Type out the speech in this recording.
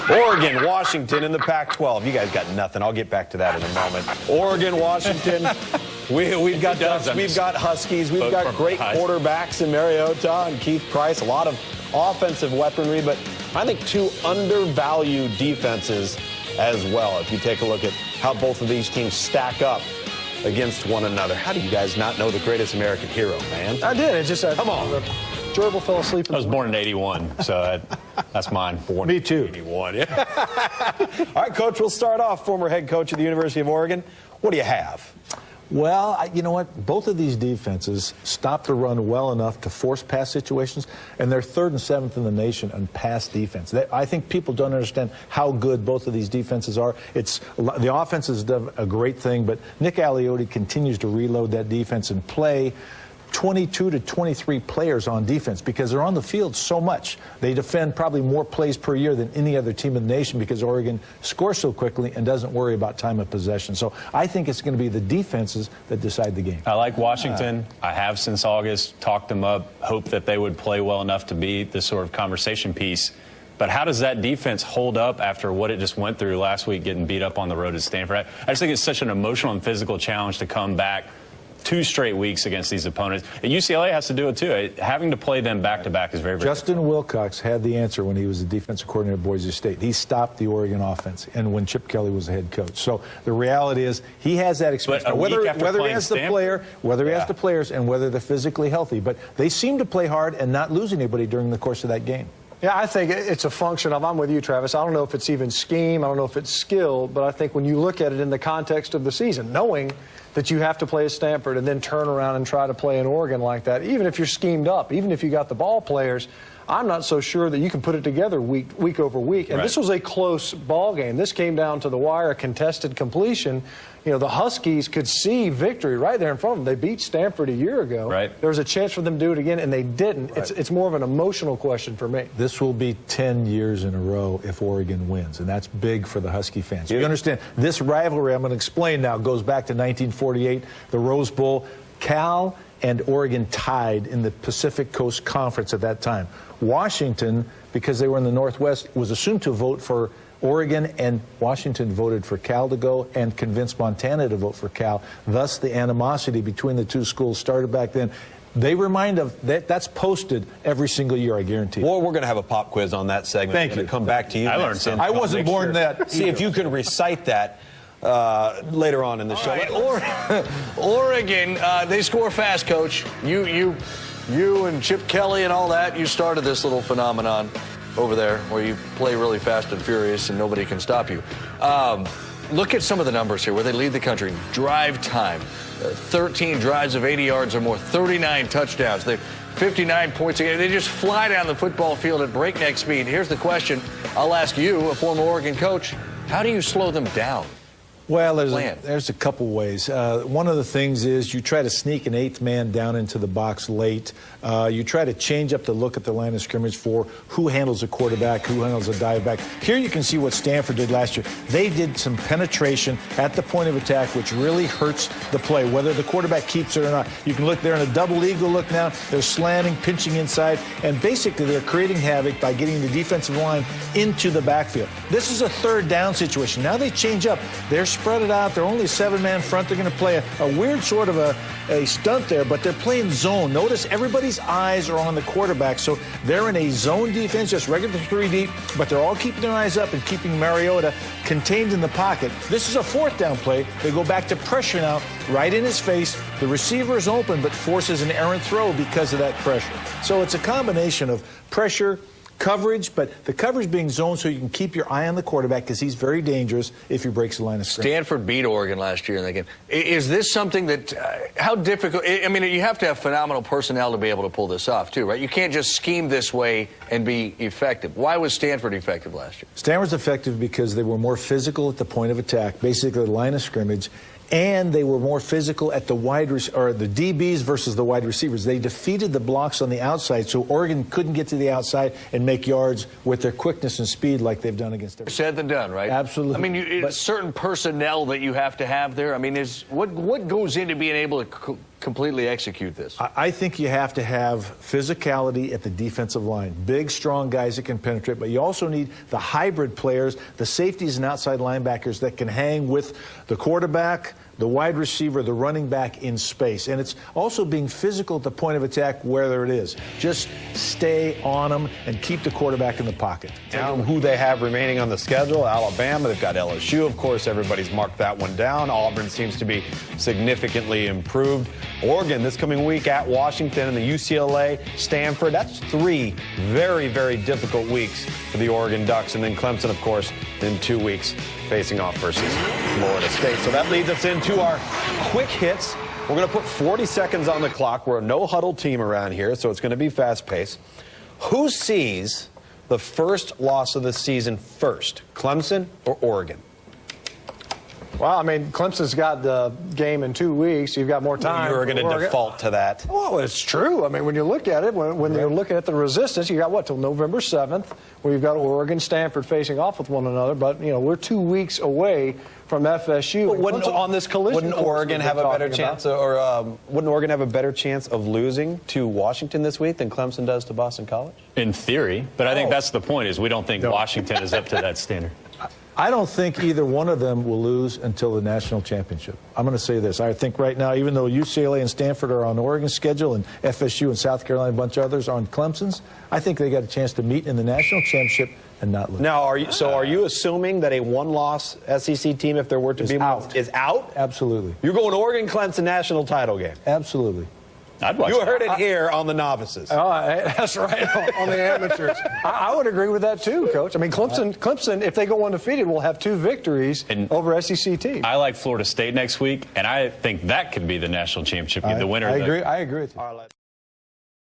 Oregon, Washington in the Pac-12. You guys got nothing. I'll get back to that in a moment. Oregon, Washington. We've got Ducks, we've got Huskies, we've got great quarterbacks in Mariota and Keith Price, a lot of offensive weaponry, but I think two undervalued defenses as well. If you take a look at how both of these teams stack up against one another. How do you guys not know the greatest American hero, man? I did. It just come on. Gerbil fell asleep. I was born in '81, so that's mine. Born Me too. In '81. Yeah. All right, Coach. We'll start off. Former head coach of the University of Oregon. What do you have? Well, you know what? Both of these defenses stop the run well enough to force pass situations, and they're 3rd and 7th in the nation on pass defense. I think people don't understand how good both of these defenses are. The offense has done a great thing, but Nick Aliotti continues to reload that defense and play 22 to 23 players on defense because they're on the field so much. They defend probably more plays per year than any other team in the nation because Oregon scores so quickly and doesn't worry about time of possession. So I think it's going to be the defenses that decide the game. I like Washington. I have since August, talked them up, hoped that they would play well enough to be this sort of conversation piece. But how does that defense hold up after what it just went through last week, getting beat up on the road at Stanford? I just think it's such an emotional and physical challenge to come back 2 straight weeks against these opponents. And UCLA has to do it too. Having to play them back-to-back is very, very Justin difficult. Wilcox had the answer when he was the defensive coordinator at Boise State. He stopped the Oregon offense, and when Chip Kelly was the head coach. So the reality is he has that experience. Now, whether he has the player, whether he has the players, and whether they're physically healthy. But they seem to play hard and not lose anybody during the course of that game. Yeah, I think it's a function of, I'm with you, Travis. I don't know if it's even scheme. I don't know if it's skill. But I think when you look at it in the context of the season, knowing that you have to play at Stanford and then turn around and try to play in Oregon like that, even if you're schemed up, even if you got the ball players, I'm not so sure that you can put it together week over week. And this was a close ball game. This came down to the wire, a contested completion. You know, the Huskies could see victory right there in front of them. They beat Stanford a year ago. Right. There was a chance for them to do it again, and they didn't. Right. It's more of an emotional question for me. This will be 10 years in a row if Oregon wins, and that's big for the Husky fans. You understand, this rivalry, I'm going to explain now, goes back to 1948, the Rose Bowl. Cal and Oregon tied in the Pacific Coast Conference at that time. Washington, because they were in the Northwest, was assumed to vote for Oregon, and Washington voted for Cal to go and convinced Montana to vote for Cal. Thus, the animosity between the two schools started back then. They remind of that. That's posted every single year, I guarantee. Well, we're going to have a pop quiz on that segment. Thank you. Come back to you. I learned something. I wasn't born that. See if you can recite that later on in the show. Right, Oregon, they score fast, Coach. You and Chip Kelly and all that, you started this little phenomenon over there where you play really fast and furious and nobody can stop you. Look at some of the numbers here where they lead the country. Drive time, 13 drives of 80 yards or more, 39 touchdowns. They 59 points a game. They just fly down the football field at breakneck speed. Here's the question. I'll ask you, a former Oregon coach, how do you slow them down? Well, there's a couple ways. One of the things is you try to sneak an 8th man down into the box late. You try to change up the look at the line of scrimmage for who handles a quarterback, who handles a dive back. Here you can see what Stanford did last year. They did some penetration at the point of attack, which really hurts the play, whether the quarterback keeps it or not. You can look there in a double eagle look now. They're slanting, pinching inside, and basically they're creating havoc by getting the defensive line into the backfield. This is a 3rd down situation. Now they change up. They're spread it out. They're only 7-man front. They're going to play a weird sort of a stunt there, but they're playing zone. Notice everybody's eyes are on the quarterback, so they're in a zone defense, just regular 3 deep, but they're all keeping their eyes up and keeping Mariota contained in the pocket. This is a 4th down play. They go back to pressure now, right in his face. The receiver is open, but forces an errant throw because of that pressure. So it's a combination of pressure, coverage, but the coverage being zoned so you can keep your eye on the quarterback because he's very dangerous if he breaks the line of scrimmage. Stanford beat Oregon last year in that game. Is this something that, how difficult, I mean, you have to have phenomenal personnel to be able to pull this off too, right? You can't just scheme this way and be effective. Why was Stanford effective last year? Stanford's effective because they were more physical at the point of attack, basically the line of scrimmage, and they were more physical at the the DBs versus the wide receivers. They defeated the blocks on the outside, so Oregon couldn't get to the outside and make yards with their quickness and speed like they've done against everybody. Said than done, right? Absolutely. I mean, certain personnel that you have to have there. I mean, what goes into being able to completely execute this? I think you have to have physicality at the defensive line. Big, strong guys that can penetrate, but you also need the hybrid players, the safeties and outside linebackers that can hang with the quarterback, the wide receiver, the running back in space. And it's also being physical at the point of attack, whether it is. Just stay on them and keep the quarterback in the pocket. Down who they have remaining on the schedule. Alabama, they've got LSU, of course. Everybody's marked that one down. Auburn seems to be significantly improved. Oregon this coming week at Washington, and the UCLA, Stanford. That's 3 very, very difficult weeks for the Oregon Ducks. And then Clemson, of course, in 2 weeks facing off versus Florida State. So that leads us into our quick hits. We're going to put 40 seconds on the clock. We're a no-huddle team around here, so it's going to be fast-paced. Who sees the first loss of the season first, Clemson or Oregon? Well, I mean, Clemson's got the game in 2 weeks. You've got more time. You're going to default to that. Well, it's true. I mean, when you look at it, when you're looking at the resistance, you got what, till November 7th, where you've got Oregon, Stanford facing off with one another. But, you know, we're 2 weeks away from FSU. Wouldn't, on this collision, wouldn't Oregon have a better chance, wouldn't Oregon have a better chance of losing to Washington this week than Clemson does to Boston College? In theory, but I think that's the point, is we don't think Washington is up to that standard. I don't think either one of them will lose until the national championship. I'm going to say this. I think right now, even though UCLA and Stanford are on Oregon's schedule and FSU and South Carolina, a bunch of others are on Clemson's, I think they got a chance to meet in the national championship and not lose. Now, are you assuming that a one-loss SEC team, if there were to be one, is out? Absolutely. You're going Oregon-Clemson national title game? Absolutely. I'd watch You heard it here on the novices. That's right, on the amateurs. I would agree with that too, Coach. I mean, Clemson, if they go undefeated, will have 2 victories over SEC teams. I like Florida State next week, and I think that could be the national championship game, the winner. I agree with you. All right,